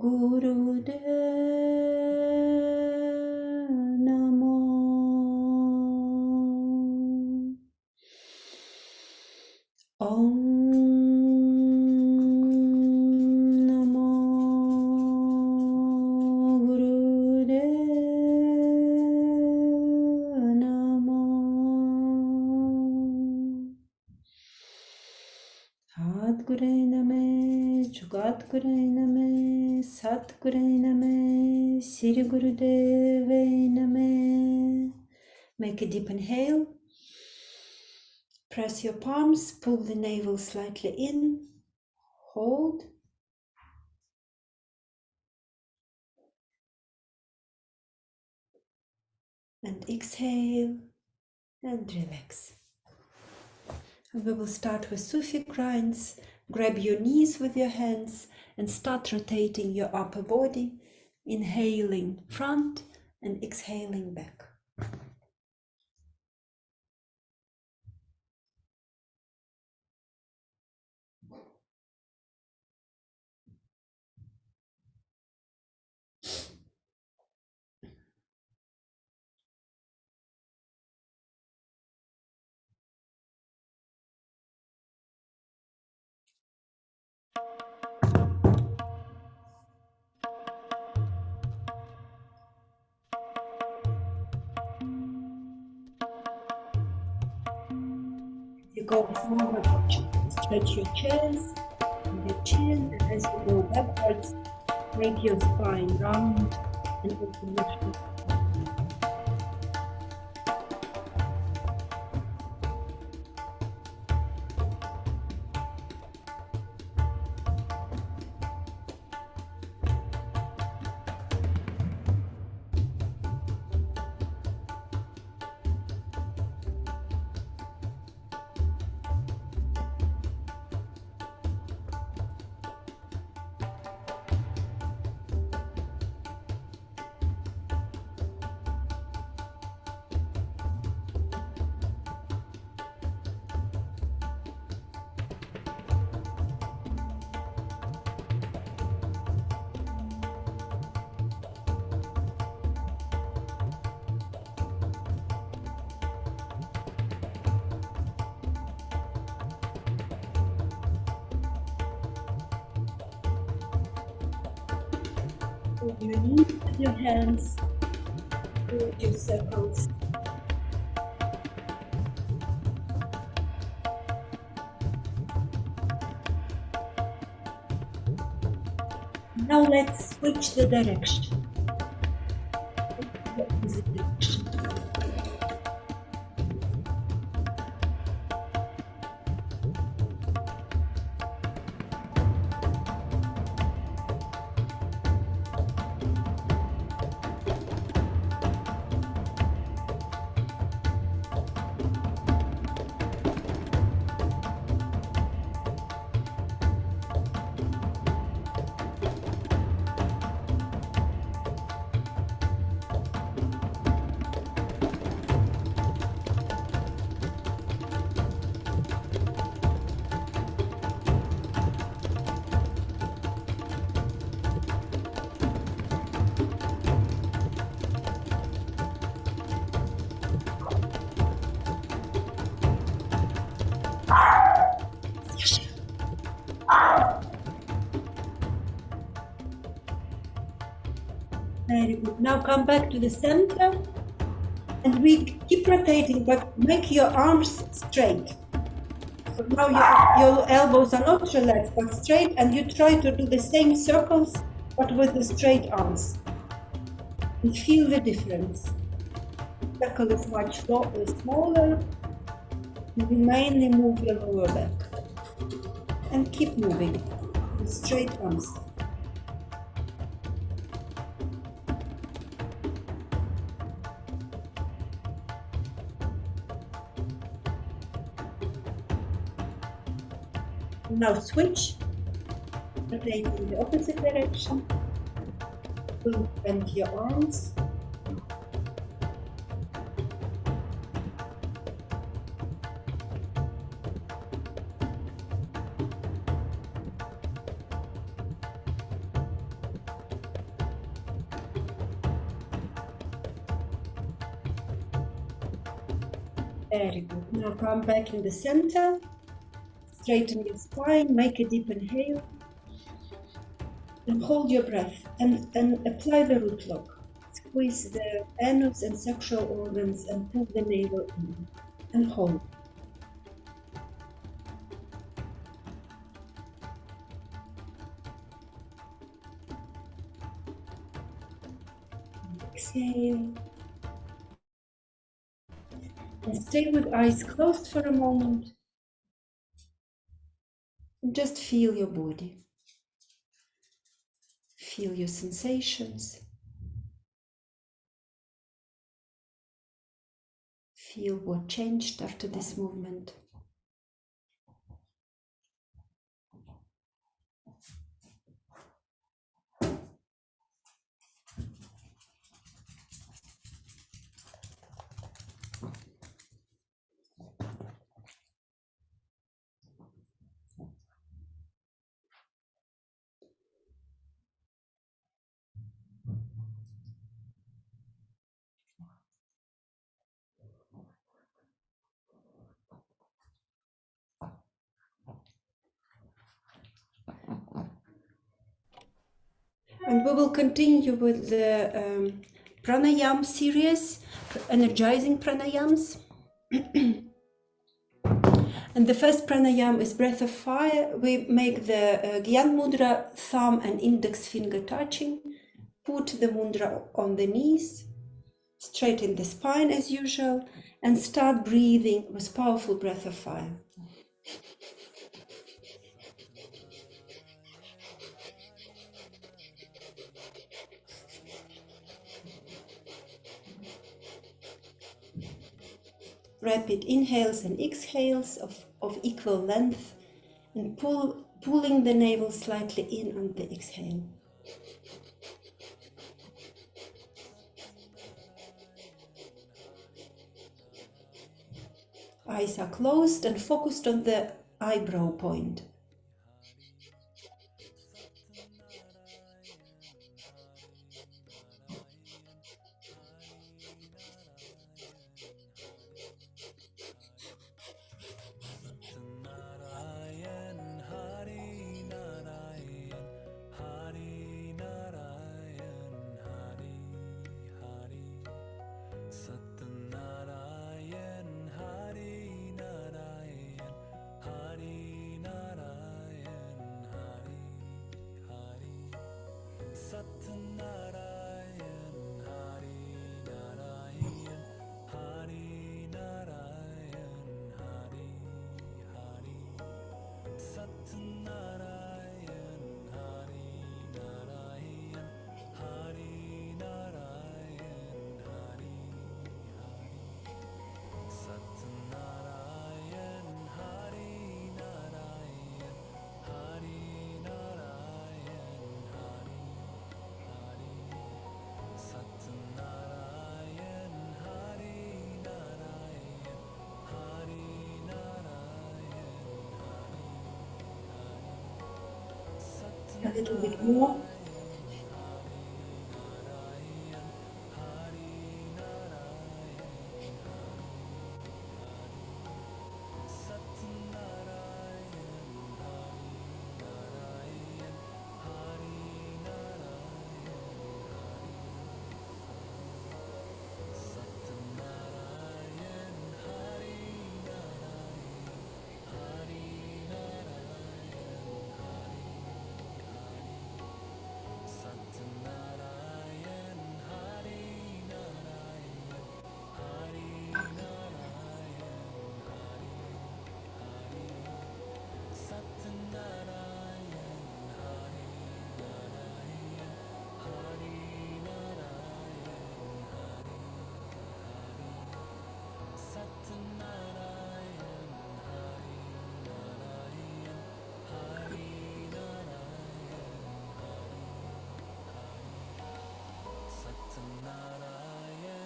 Gurudev Namo. Om Namo Gurudev Namo. Sadguru Name, Jugatguru Name, Satguru Name, Sri Gurudev Name. Make a deep inhale. Press your palms, pull the navel slightly in, hold, and exhale, and relax. And we will start with Sufi grinds. Grab your knees with your hands and start rotating your upper body, inhaling front and exhaling back. You go forward, stretch your chest and your chin, and as you go backwards, make your spine round and open your shoulders. Hold your knees with your hands, create your circles. Now let's switch the direction. The opposite direction. Very good. Now come back to the center and we keep rotating, but make your arms straight. So now your elbows are not relaxed but straight, and you try to do the same circles but with the straight arms. And feel the difference. The circle is much smaller, and you mainly move your lower back. And keep moving with straight arms. Now switch, rotate in the opposite direction, bend your arms, Very good. Now come back in the center. Straighten your spine. Make a deep inhale. And hold your breath. And apply the root lock. Squeeze the anus and sexual organs and pull the navel in. And hold. Exhale. And stay with eyes closed for a moment. And just feel your body. Feel your sensations. Feel what changed after this movement. And we will continue with the pranayam series, energizing pranayams. And the first pranayam is breath of fire. We make the Gyan Mudra, thumb and index finger touching. Put the mudra on the knees, straighten the spine as usual, and start breathing with powerful breath of fire. Rapid inhales and exhales of equal length, and pulling the navel slightly in on the exhale. Eyes are closed and focused on the eyebrow point. A little bit more.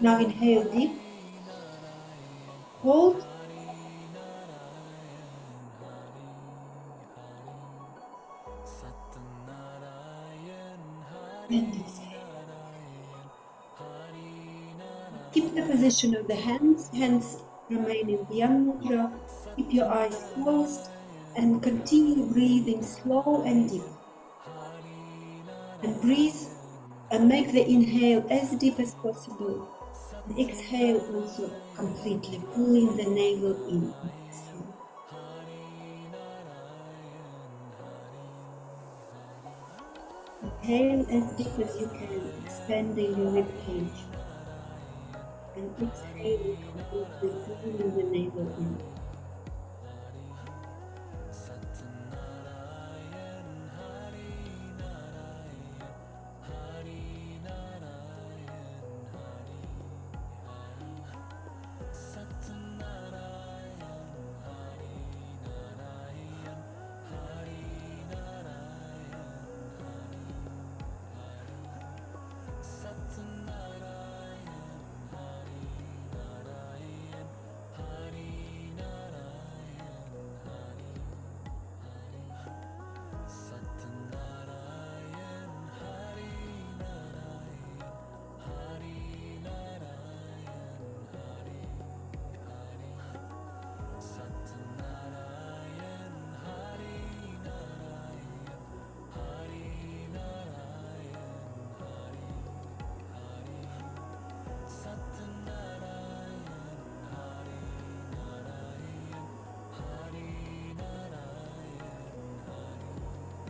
Now inhale deep, hold, and exhale. Keep the position of the hands Remain in the mudra. Keep your eyes closed and continue breathing slow and deep. And breathe and make the inhale as deep as possible. And exhale also completely, pulling the navel in. Exhale. Inhale as deep as you can, expanding your rib cage. And exhale completely, pulling the navel in.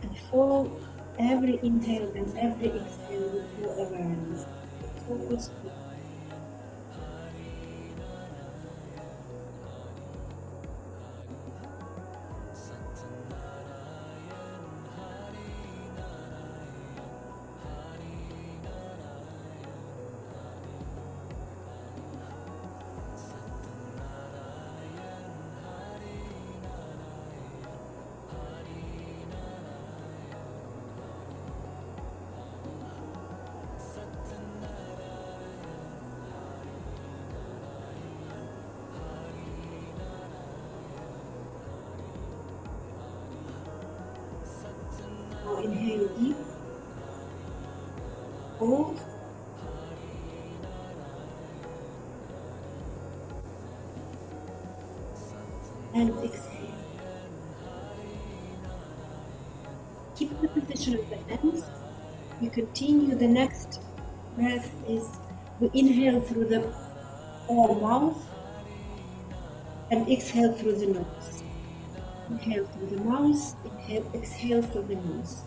And follow every inhale and every exhale with full awareness. Focus. Now inhale deep, hold, and exhale. Keep the position of the hands. We continue. The next breath is we inhale through the mouth and exhale through the nose. Inhale through the mouth, inhale, exhale through the nose.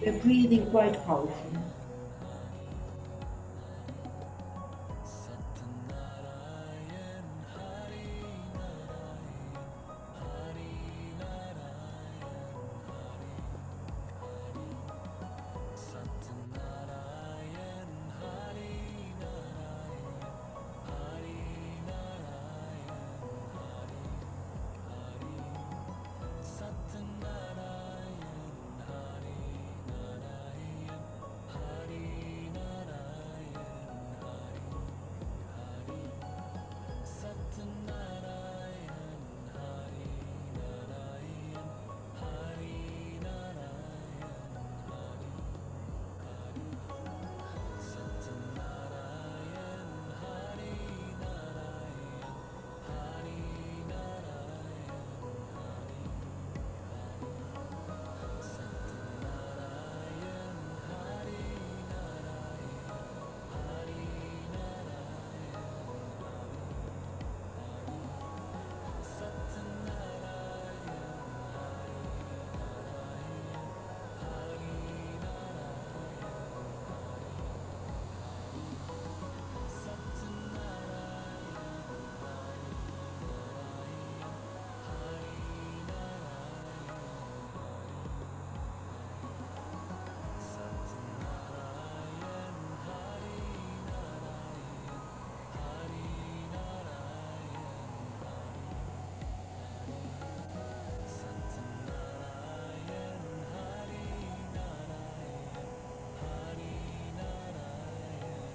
We're breathing quite powerfully.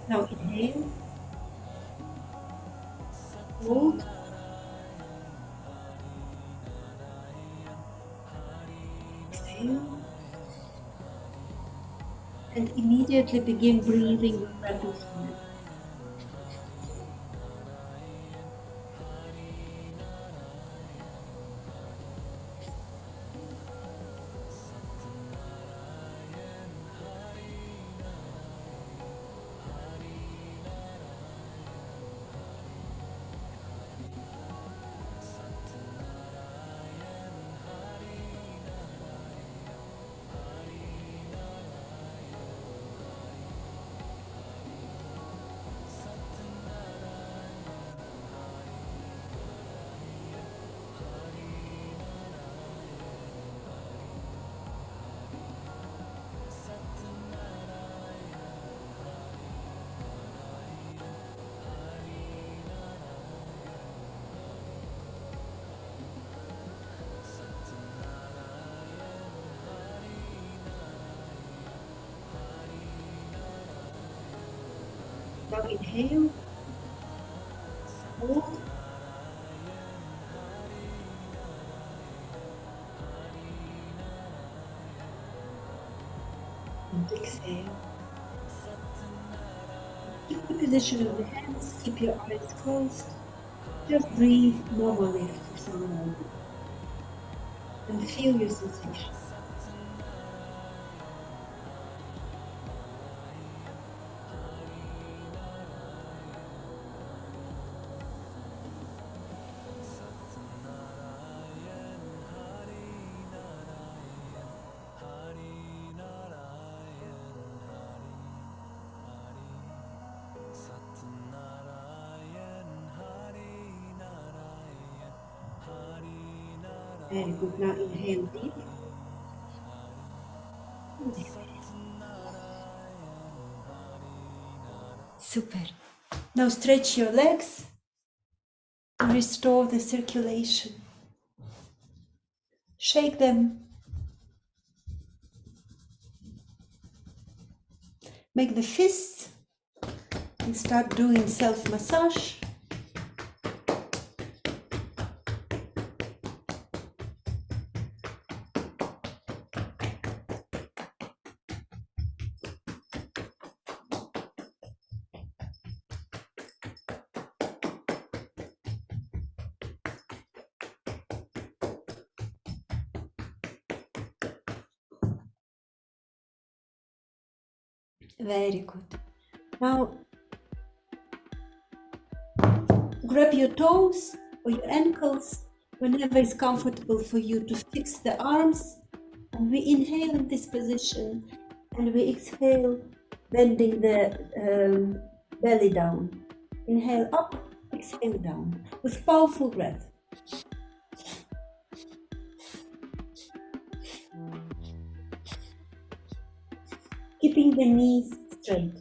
Now inhale Hold. Exhale. And immediately begin breathing with rapid fire. Now inhale. Hold. And exhale. Keep the position of the hands. Keep your eyes closed. Just breathe normally for some moments. And feel your sensations. Very good. Now inhale deep. And exhale. Super. Now stretch your legs and restore the circulation. Shake them. Make the fists and start doing self-massage. Very good. Now grab your toes or your ankles whenever it's comfortable for you to fix the arms. And we inhale in this position and we exhale, bending the belly down. Inhale up, exhale down with powerful breath. Keeping the knees straight.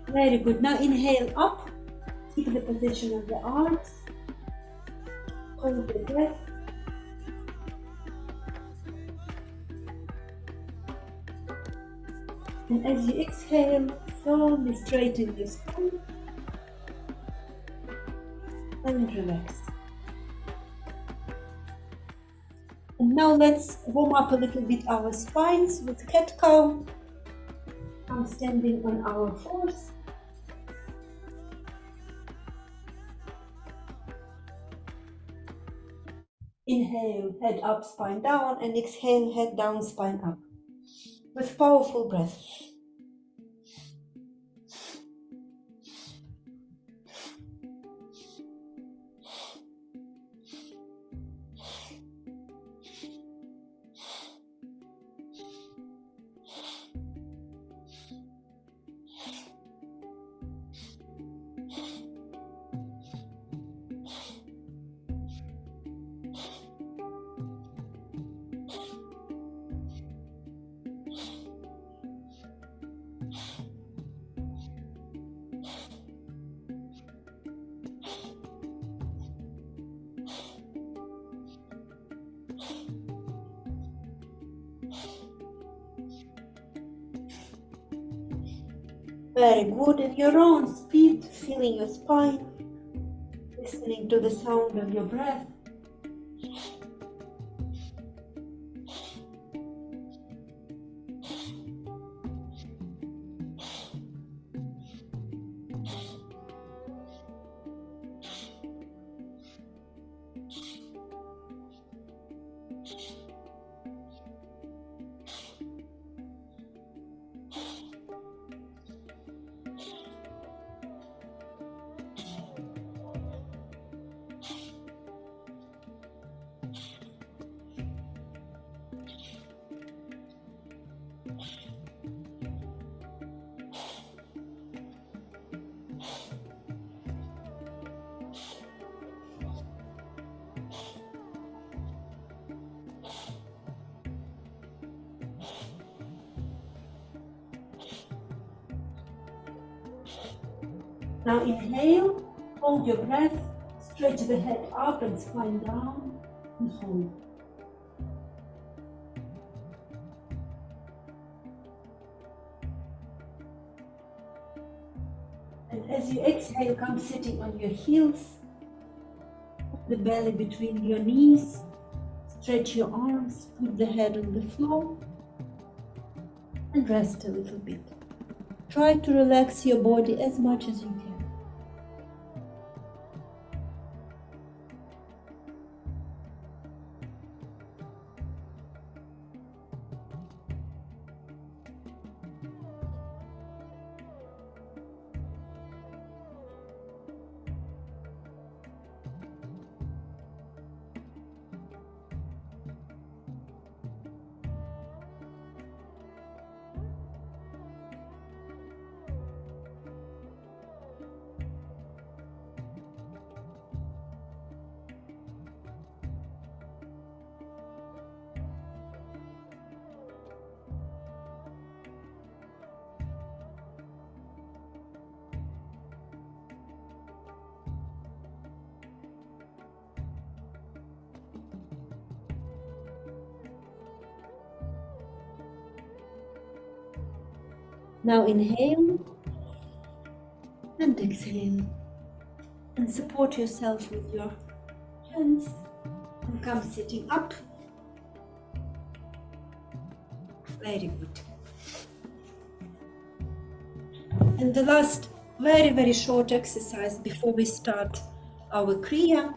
Very good. Now inhale up. Keep the position of the arms. Hold the breath. And as you exhale, slowly straighten your spine and relax. And now let's warm up a little bit our spines with cat cow. I'm standing on our fours. Inhale, head up, spine down, and exhale, head down, spine up. With powerful breath. Very good. In your own speed, feeling your spine, listening to the sound of your breath. Now inhale, hold your breath, stretch the head up and spine down, and hold. And as you exhale, come sitting on your heels, put the belly between your knees, stretch your arms, put the head on the floor, and rest a little bit. Try to relax your body as much as you can. Now inhale and exhale, and support yourself with your hands and come sitting up. Very good. And the last very short exercise before we start our Kriya.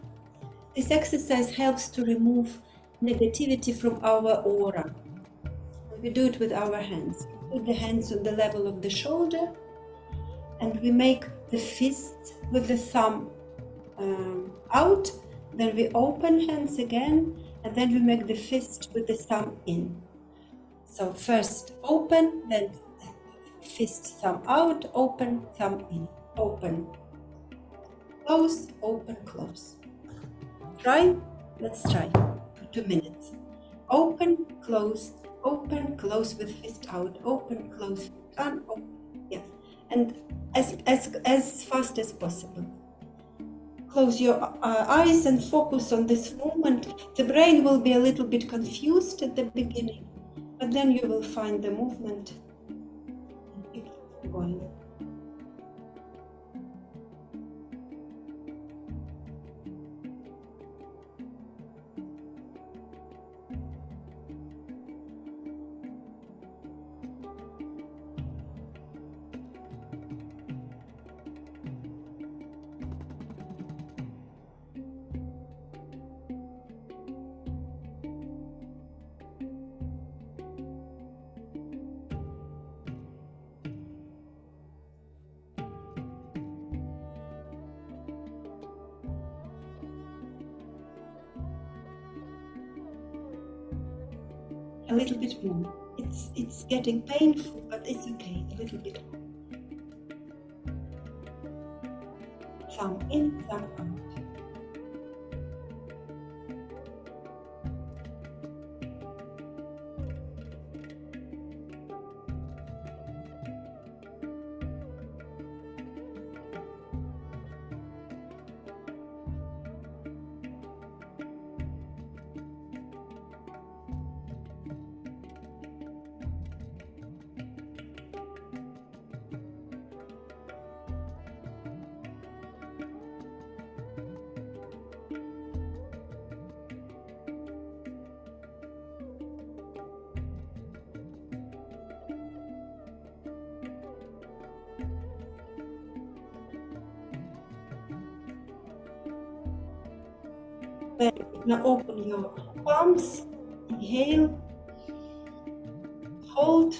This exercise helps to remove negativity from our aura. We do it with our hands. We put the hands on the level of the shoulder, and we make the fist with the thumb out. Then we open hands again, and then we make the fist with the thumb in. So first open, then fist, thumb out, open, thumb in, open, close, open, close. Try? Let's try for 2 minutes. Open, close with fist out, open, close, and open. Yeah, and as fast as possible. Close your eyes and focus on this movement. The brain will be a little bit confused at the beginning, but then you will find the movement and keep going. A little bit more. It's getting painful, but it's okay. A little bit more. Thumb in, thumb out. Very good. Now open your palms. Inhale. Hold.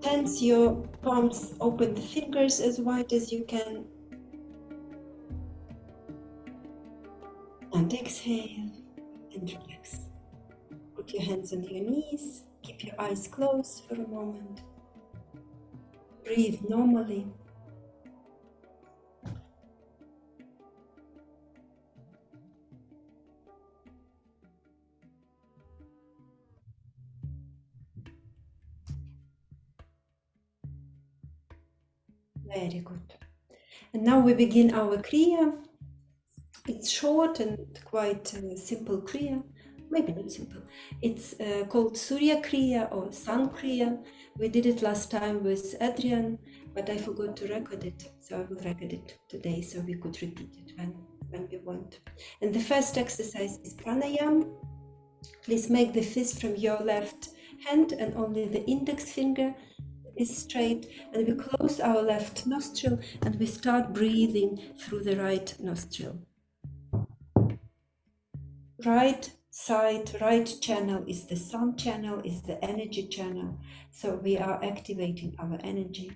Tense your palms. Open the fingers as wide as you can. And exhale and relax. Put your hands on your knees. Keep your eyes closed for a moment. Breathe normally. Very good. And now we begin our Kriya. It's short and quite simple Kriya. Maybe not simple. It's called Surya Kriya or Sun Kriya. We did it last time with Adrian, but I forgot to record it. So I will record it today so we could repeat it when we want. And the first exercise is pranayam. Please make the fist from your left hand and only the index finger is straight. And we close our left nostril and we start breathing through the right nostril. Right side, right channel is the sun channel, is the energy channel. So we are activating our energy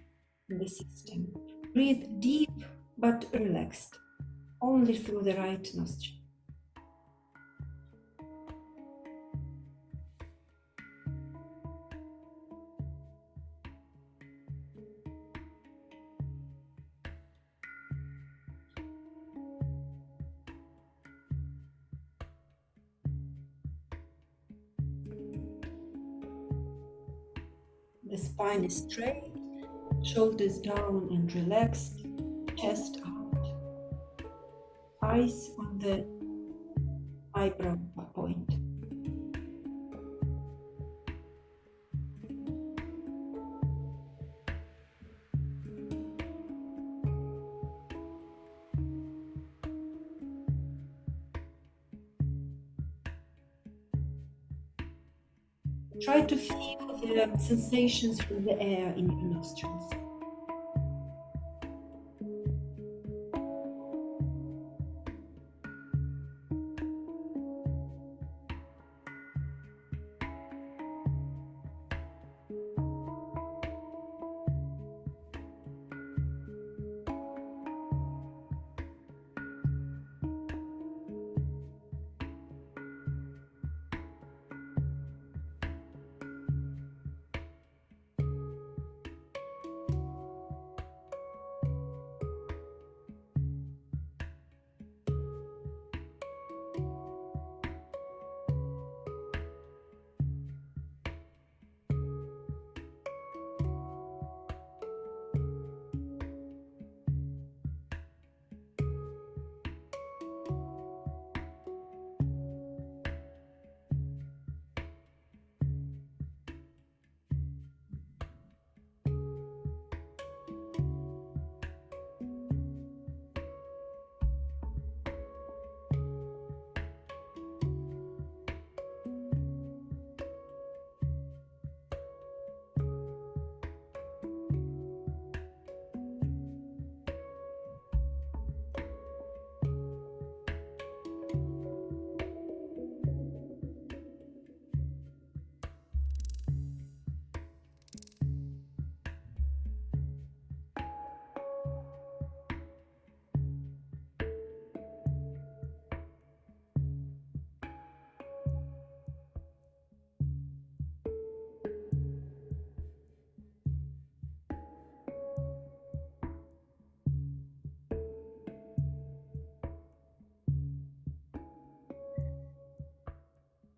in the system. Breathe deep but relaxed, only through the right nostril. The spine is straight, shoulders down and relaxed, chest out, eyes on the eyebrow point. Try to feel the sensations from the air in your nostrils.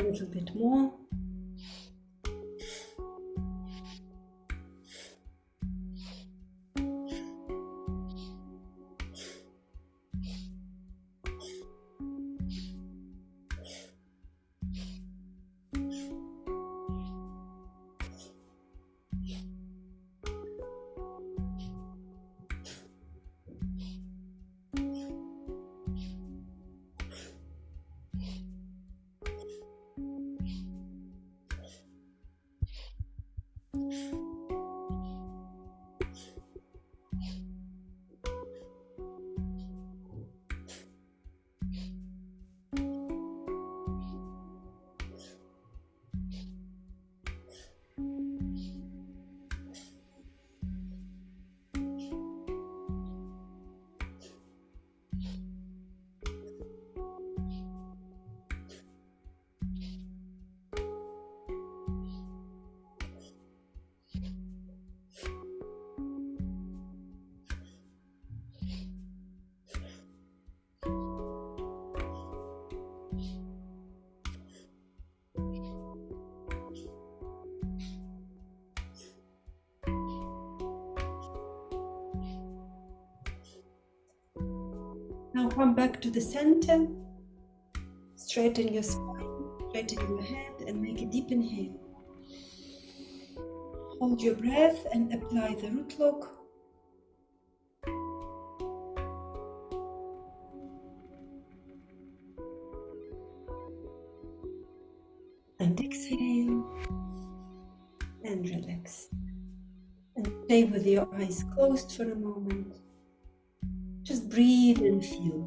a little bit more. Now come back to the center, straighten your spine, straighten your head, and make a deep inhale. Hold your breath and apply the root lock. And exhale and relax. And stay with your eyes closed for a moment. Just breathe and feel.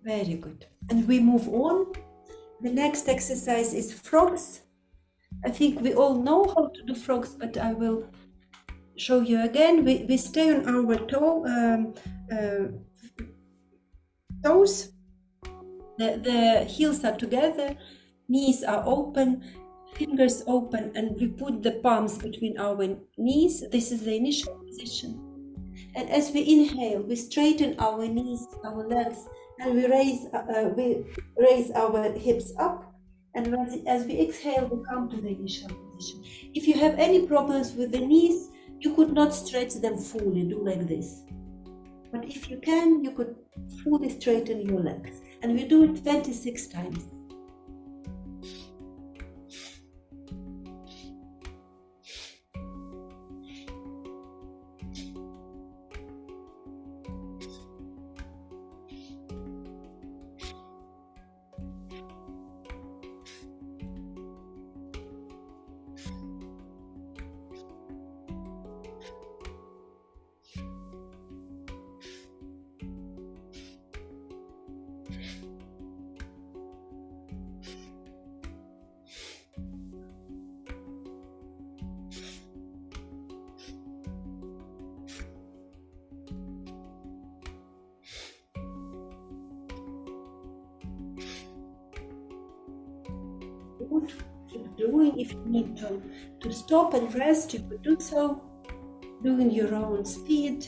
Very good. And we move on. The next exercise is frogs. I think we all know how to do frogs, but I will show you again. We stay on our toes. The heels are together, knees are open, fingers open, and we put the palms between our knees. This is the initial position. And as we inhale, we straighten our knees, our legs, and we raise our hips up. And as we exhale, we come to the initial position. If you have any problems with the knees, you could not stretch them fully, do like this. But if you can, you could fully straighten your legs. And we do it 26 times. Keep doing. If you need to stop and rest, you could do so, doing your own speed,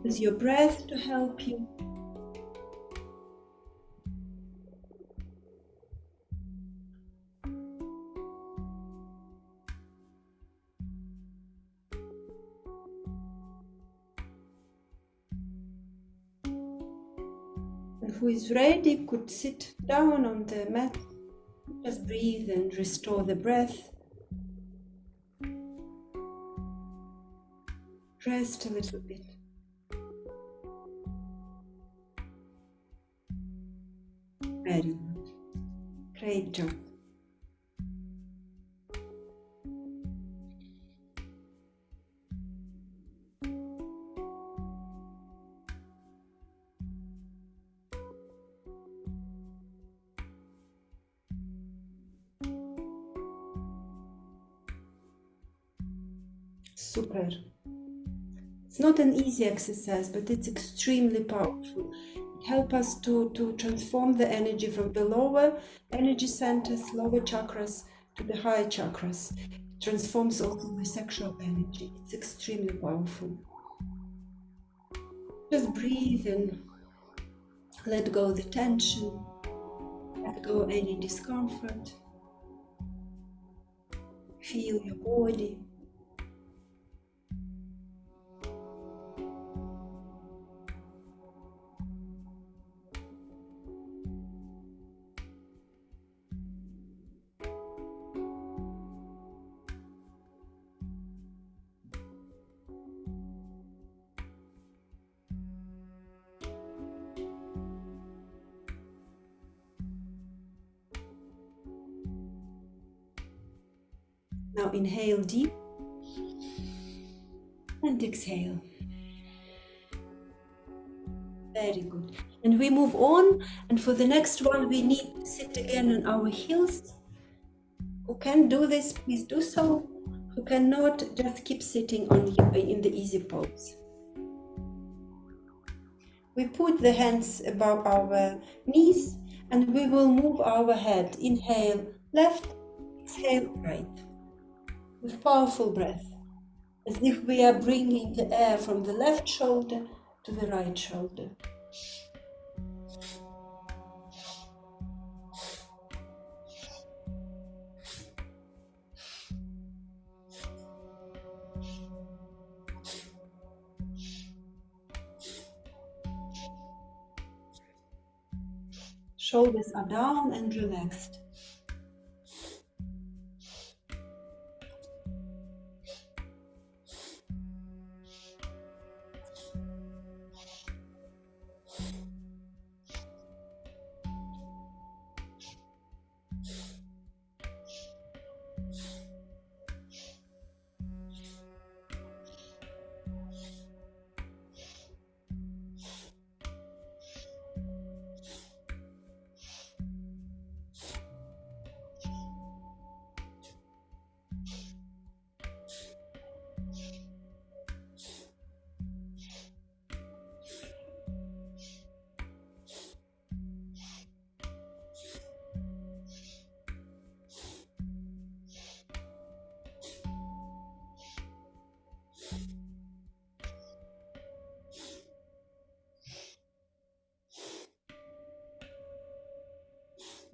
with your breath to help you. And who is ready could sit down on the mat. Just breathe and restore the breath. Rest a little bit. Very good. Great job. Super. It's not an easy exercise, but it's extremely powerful. It helps us to transform the energy from the lower energy centers, lower chakras, to the higher chakras. It transforms also the sexual energy. It's extremely powerful. Just breathe and let go the tension, let go any discomfort. Feel your body. Now inhale deep and exhale. Very good. And we move on. And for the next one, we need to sit again on our heels. Who can do this, please do so. Who cannot, just keep sitting in the easy pose. We put the hands above our knees and we will move our head. Inhale left, exhale right. With powerful breath, as if we are bringing the air from the left shoulder to the right shoulder. Shoulders are down and relaxed.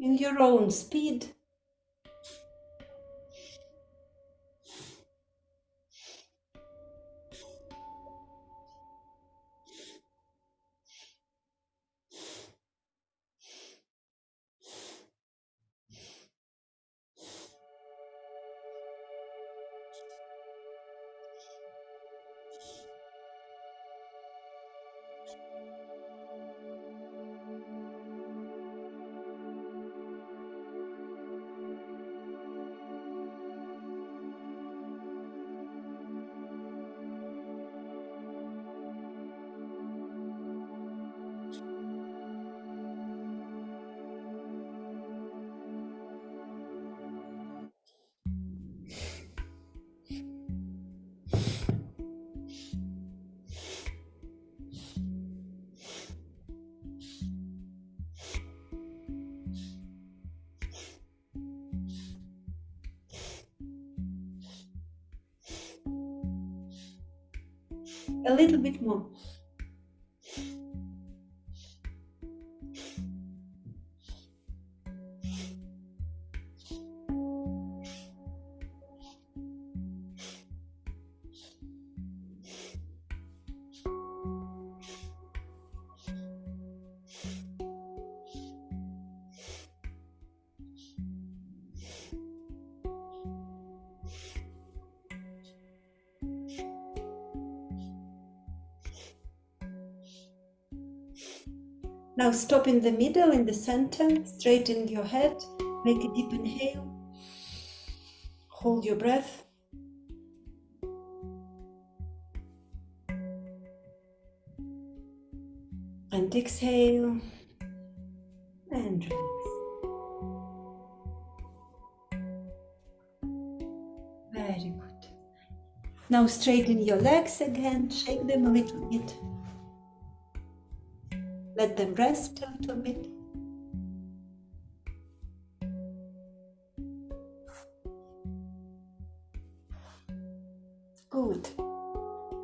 In your own speed. A little bit more. Now stop in the middle, in the center, straighten your head, make a deep inhale, hold your breath, and exhale, and relax. Very good. Now straighten your legs again, shake them a little bit. Let them rest a little bit. Good.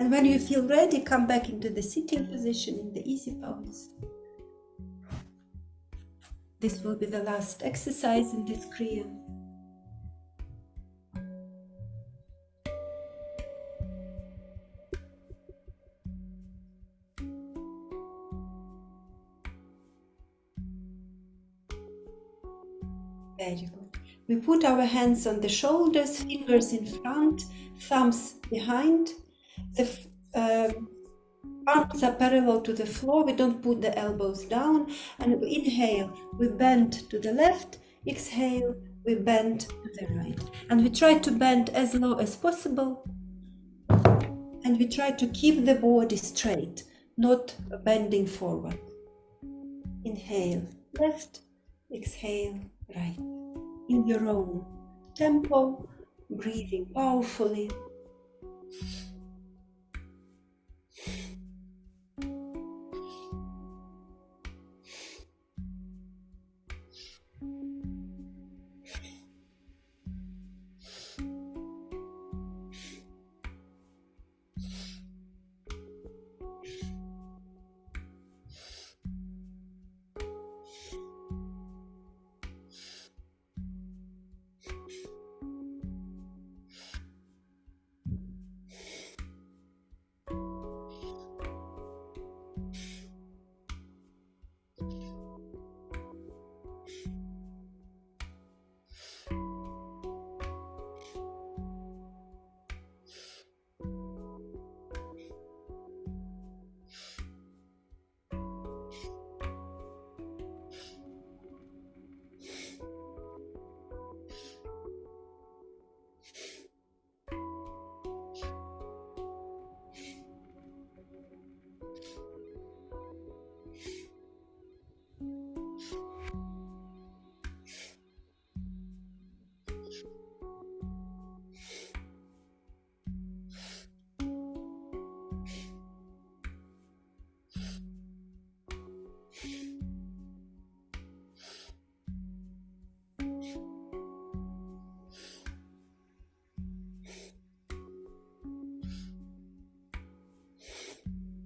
And when you feel ready, come back into the sitting position in the easy pose. This will be the last exercise in this Kriya. Very good. We put our hands on the shoulders, fingers in front, thumbs behind. The arms are parallel to the floor. We don't put the elbows down. And we inhale, we bend to the left. Exhale, we bend to the right. And we try to bend as low as possible. And we try to keep the body straight, not bending forward. Inhale, left. Exhale, right. In your own tempo, breathing powerfully.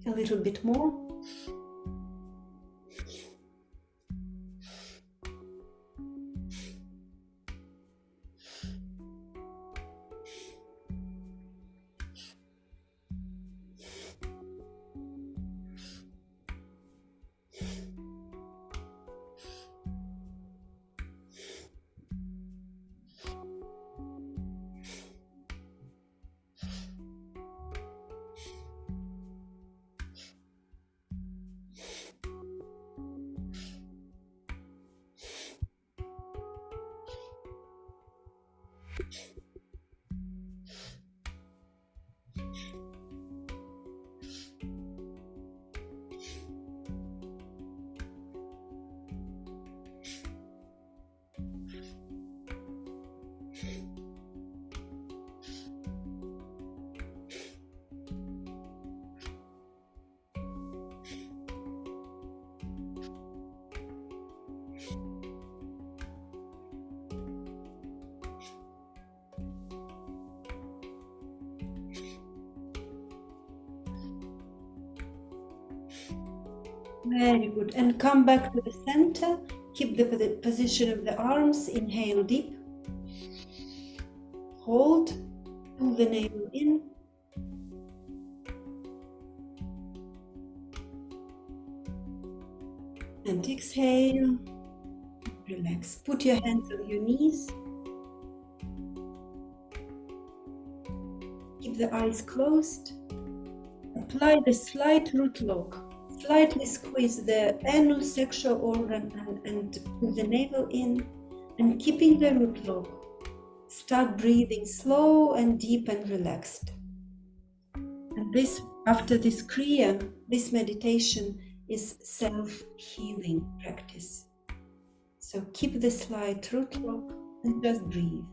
A little bit more. Very good. And come back to the center. Keep the position of the arms. Inhale deep. Hold. Pull the navel in. And exhale. Relax. Put your hands on your knees. Keep the eyes closed. Apply the slight root lock. Slightly squeeze the anus, sexual organ, and pull the navel in. And keeping the root lock, start breathing slow and deep and relaxed. And this, after this Kriya, this meditation is self-healing practice. So keep the slight root lock and just breathe.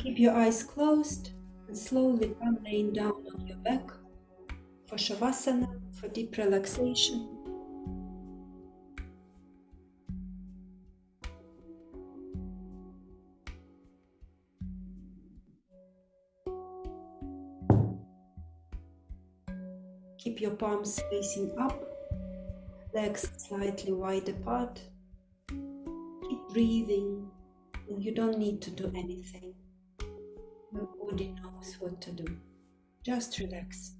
Keep your eyes closed and slowly come laying down on your back for Shavasana, for deep relaxation. Keep your palms facing up, legs slightly wide apart. Keep breathing, and you don't need to do anything. Your body knows what to do. Just relax.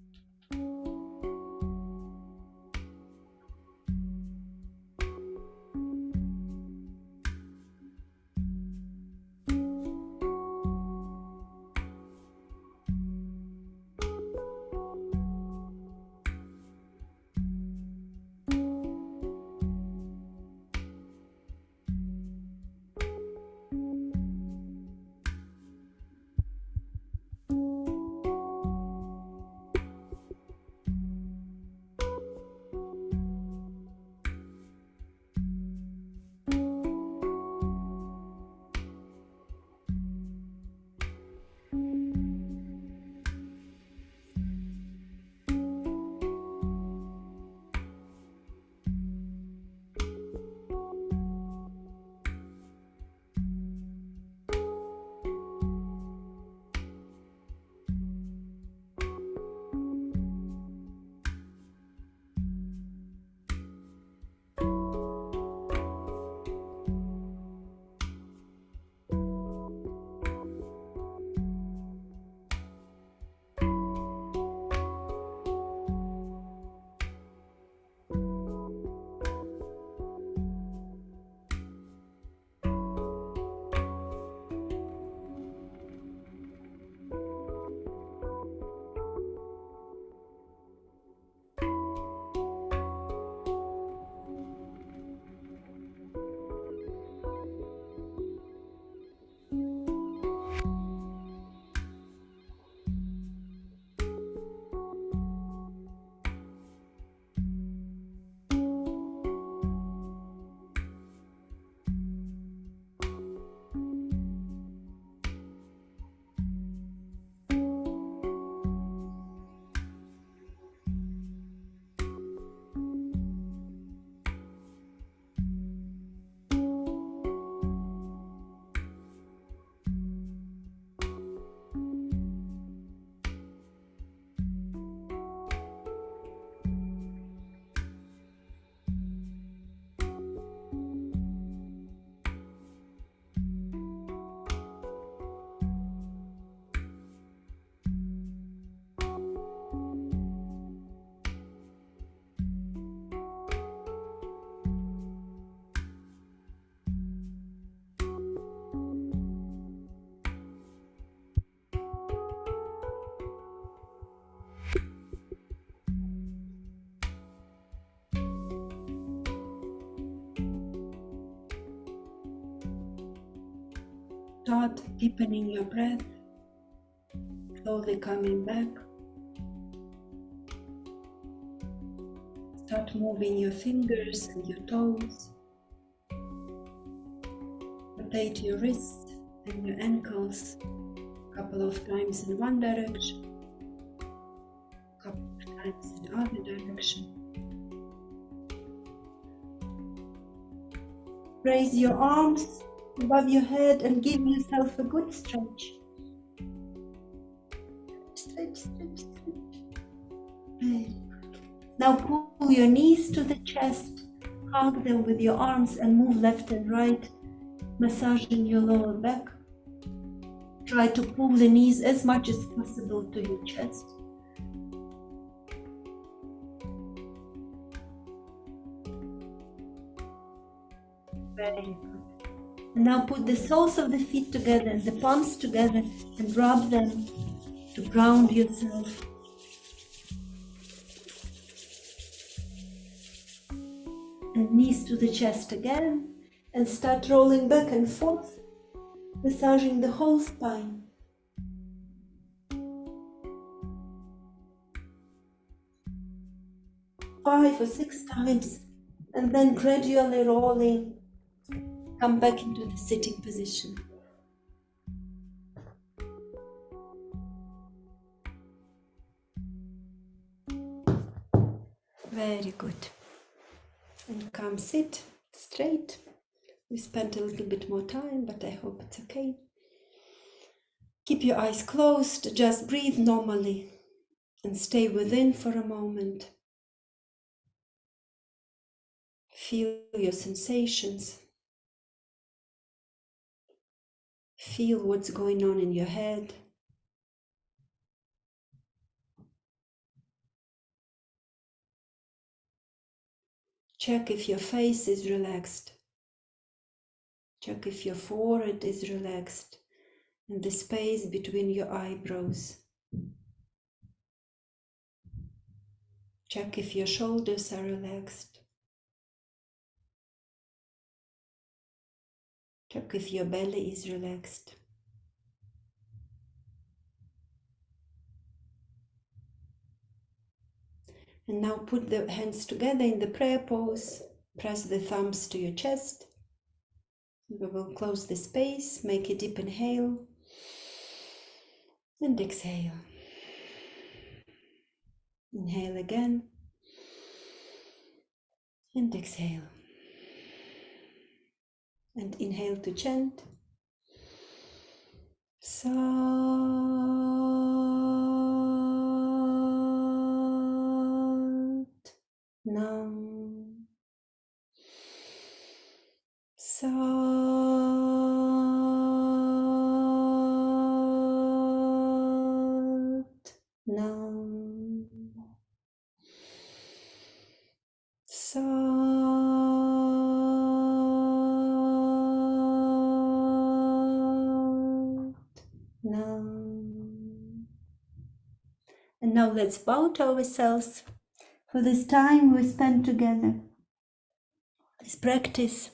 Start deepening your breath, slowly coming back. Start moving your fingers and your toes. Rotate your wrists and your ankles a couple of times in one direction, a couple of times in the other direction. Raise your arms above your head and give yourself a good stretch. Stretch, stretch, stretch. Very good. Now pull your knees to the chest, hug them with your arms and move left and right, massaging your lower back. Try to pull the knees as much as possible to your chest. Very good. Now put the soles of the feet together and the palms together and rub them to ground yourself. And knees to the chest again and start rolling back and forth, massaging the whole spine. Five or six times, and then gradually rolling. Come back into the sitting position. Very good. And come sit straight. We spent a little bit more time, but I hope it's okay. Keep your eyes closed, just breathe normally and stay within for a moment. Feel your sensations. Feel what's going on in your head. Check if your face is relaxed. Check if your forehead is relaxed and the space between your eyebrows. Check if your shoulders are relaxed. Check if your belly is relaxed. And now put the hands together in the prayer pose. Press the thumbs to your chest. We will close the space, make a deep inhale and exhale. Inhale again and exhale. And inhale to chant. Sat Nam. Sat Nam. Sat Nam. And now let's bow to ourselves for this time we spent together. This practice